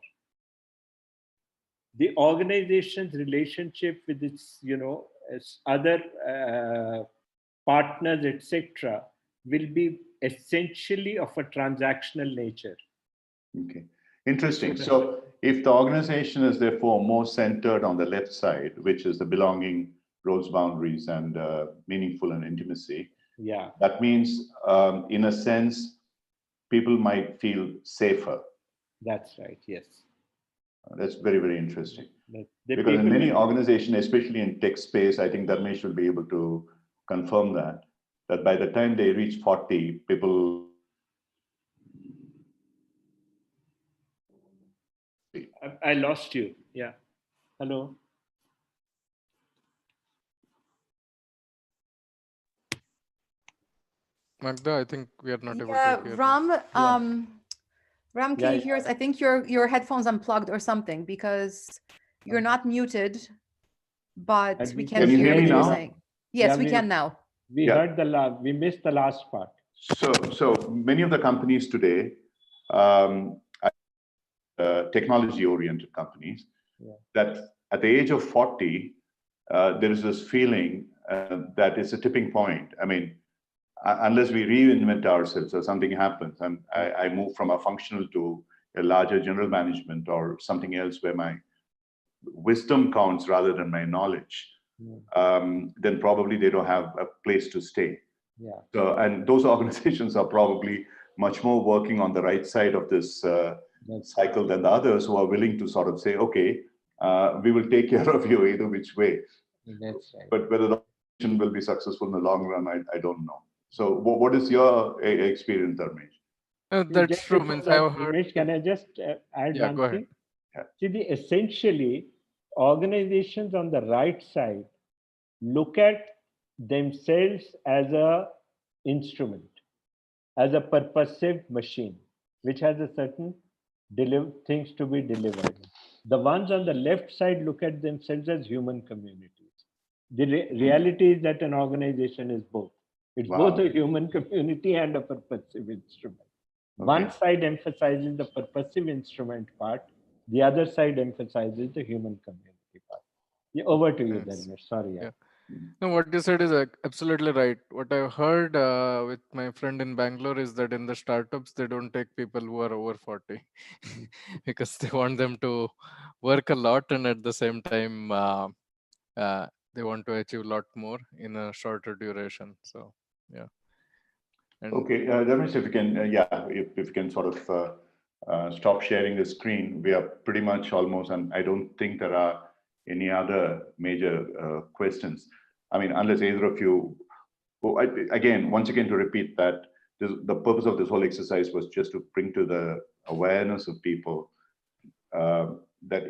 The organization's relationship with its, other partners, etc., will be essentially of a transactional nature. Okay, interesting. So if the organization is therefore more centered on the left side, which is the belonging, roles, boundaries, and meaningful and intimacy, Yeah, that means, in a sense, people might feel safer. that's right. Yes. That's very, very interesting. The Because in people many will, organizations, especially in tech space, I think Dharmesh should be able to confirm that by the time they reach 40, people. I lost you. Yeah. Hello. Magda, I think we are not able to Yeah, hear you. Ram, Ram, can Yeah, you hear us? I think your headphones unplugged or something, because you're not muted, but and we we can't Can you hear hear me anything you're now? saying. Yes, yeah, we can now. we Yeah. heard we missed the last part. So many of the companies today, technology-oriented companies, Yeah. that at the age of 40, there is this feeling that it's a tipping point. I mean, unless we reinvent ourselves or something happens, and I move from a functional to a larger general management or something else where my wisdom counts rather than my knowledge, then probably they don't have a place to stay. Yeah. So, and those organizations are probably much more working on the right side of this cycle than the others who are willing to sort of say, okay, we will take care of you either which way. That's right. But whether the organization will be successful in the long run, I don't know. So, what is your experience, Dharmesh? That's Just true. before Means that, I've heard. Ramesh, can I just add Yeah, one go ahead. thing? See, essentially, organizations on the right side look at themselves as a instrument, as a purposive machine, which has a certain things to be delivered. The ones on the left side look at themselves as human communities. The reality is that an organization is both. It's both Wow. a human community and a purposive instrument. One Okay. side emphasizes the purposive instrument part, the other side emphasizes the human community part. Yeah, over to you, Yes. Dharmesh. Sorry. Yeah. No, what you said is absolutely right. What I've heard with my friend in Bangalore is that in the startups, they don't take people who are over 40 because they want them to work a lot, and at the same time, they want to achieve a lot more in a shorter duration. So, yeah. And Okay, Dharmesh, if you can, if you can sort of stop sharing the screen, we are pretty much almost, and I don't think there are any other major questions. I mean, unless either of you, well, again, once again, to repeat that the purpose of this whole exercise was just to bring to the awareness of people that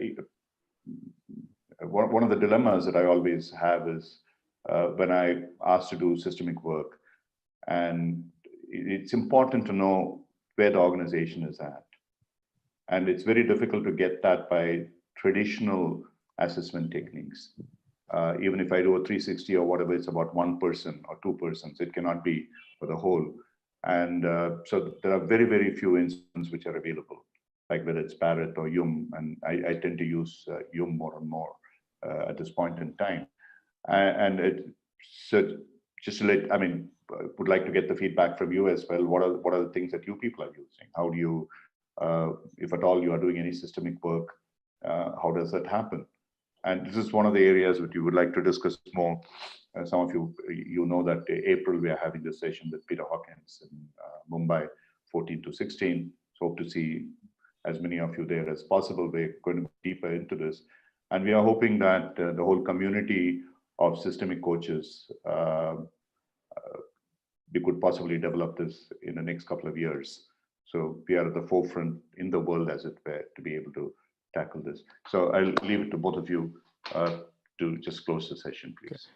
one of the dilemmas that I always have is when I ask to do systemic work, and it's important to know where the organization is at. And it's very difficult to get that by traditional assessment techniques. Even if I do a 360 or whatever, it's about one person or two persons. It cannot be for the whole. And so there are very, very few instruments which are available, like whether it's Barrett or and I tend to use more and more at this point in time. And so just to let, I mean, would like to get the feedback from you as well. What are the things that you people are using? How do you, if at all you are doing any systemic work, how does that happen? And this is one of the areas that you would like to discuss more. Some of you know that April we are having this session with Peter Hawkins in Mumbai, 14 to 16. So hope to see as many of you there as possible. We're going to be deeper into this. And we are hoping that the whole community of systemic coaches, we could possibly develop this in the next couple of years. So we are at the forefront in the world, as it were, to be able to tackle this. So I'll leave it to both of you to just close the session, please.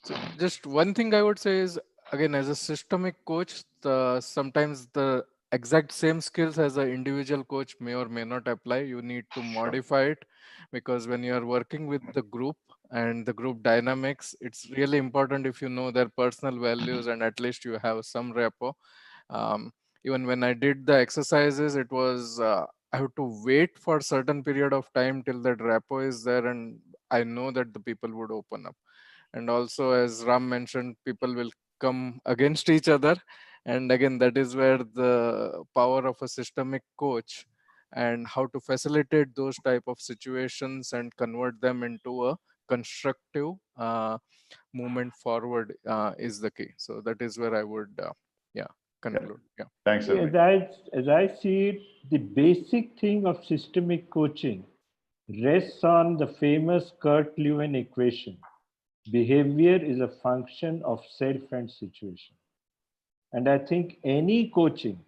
so just one thing I would say is, again, as a systemic coach, sometimes the exact same skills as an individual coach may or may not apply. You need to modify it, because when you are working with the group and the group dynamics, it's really important if you know their personal values and at least you have some rapport. Um, Even when I did the exercises, it was I have to wait for a certain period of time till that rapport is there, and I know that the people would open up. And also, as Ram mentioned, people will come against each other, And again, that is where the power of a systemic coach and how to facilitate those type of situations and convert them into a constructive movement forward is the key. So that is where I would conclude. Yeah. Thanks, Arvind. As I see it, the basic thing of systemic coaching rests on the famous Kurt Lewin equation. Behavior is a function of self and situation. And I think any coaching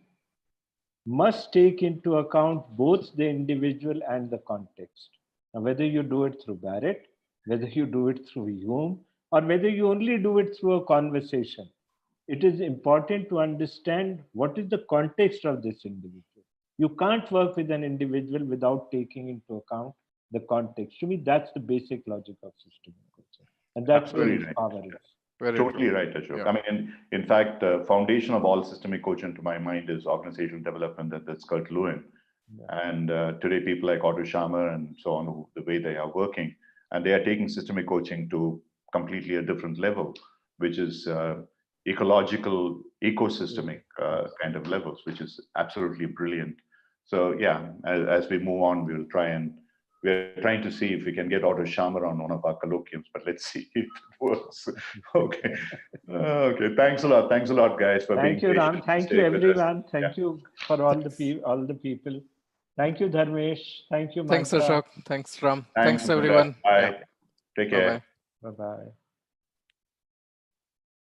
must take into account both the individual and the context. Now, whether you do it through Barrett, whether you do it through Hume, or whether you only do it through a conversation, it is important to understand what is the context of this individual. You can't work with an individual without taking into account the context. To me, that's the basic logic of systemic coaching. And that's where Absolutely its right. power is. Very Totally true. right, Ashok. Yeah. I mean, in fact, the foundation of all systemic coaching, to my mind, is organizational development. That's Kurt Lewin. Yeah. And today, people like Coacharya and so on, the way they are working, and they are taking systemic coaching to completely a different level, which is ecological, ecosystemic kind of levels, which is absolutely brilliant. So yeah, as we move on, we're trying to see if we can get Otto Scharmer on one of our colloquiums, but let's see if it works. Okay. Okay. Thanks a lot. Thanks a lot, guys, for being Thank you, Ram. patient. Thank you, Staying with us. everyone. Thank you for all the people. Thank you, Dharmesh. Thank you, Thanks, Magda. Ashok. Thanks, Ram. Thanks, Thanks, everyone. Bye. Yeah. Take care. Bye-bye. Bye-bye.